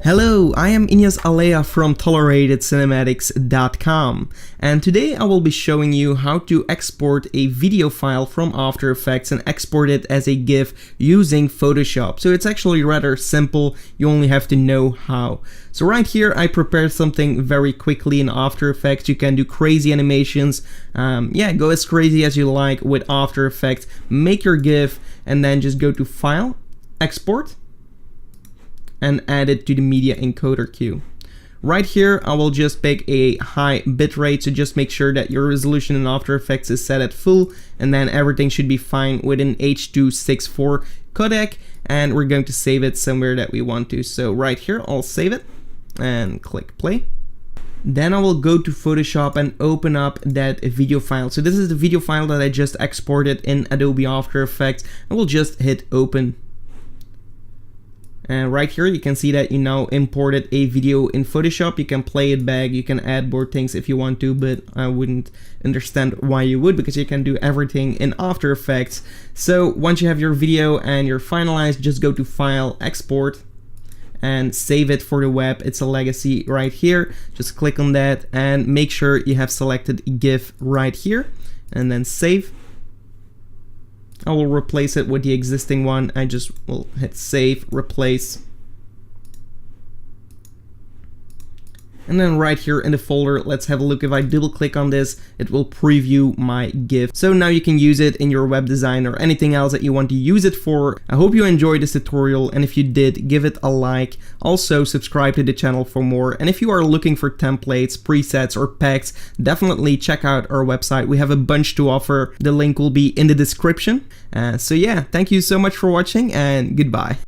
Hello, I am Inyas Alea from ToleratedCinematics.com, and today I will be showing you how to export a video file from After Effects and export it as a GIF using Photoshop. So it's actually rather simple, you only have to know how. So right here I prepared something very quickly in After Effects. You can do crazy animations, go as crazy as you like with After Effects, make your GIF, and then just go to File, Export, and add it to the media encoder queue. Right here, I will just pick a high bitrate, so just make sure that your resolution in After Effects is set at full, and then everything should be fine with an H.264 codec, and we're going to save it somewhere that we want to. So right here, I'll save it and click play. Then I will go to Photoshop and open up that video file. So this is the video file that I just exported in Adobe After Effects, and we'll just hit open. And right here you can see that you now imported a video in Photoshop. You can play it back, you can add more things if you want to, but I wouldn't understand why you would, because you can do everything in After Effects. So once you have your video and you're finalized, just go to File, Export, and save it for the web. It's a legacy right here. Just click on that and make sure you have selected GIF right here, and then save. I will replace it with the existing one. I just will hit save, replace. And then right here in the folder, let's have a look. If I double click on this, it will preview my GIF. So now you can use it in your web design or anything else that you want to use it for. I hope you enjoyed this tutorial, and if you did, give it a like. Also subscribe to the channel for more. And if you are looking for templates, presets, or packs, definitely check out our website. We have a bunch to offer. The link will be in the description. So yeah, thank you so much for watching, and goodbye.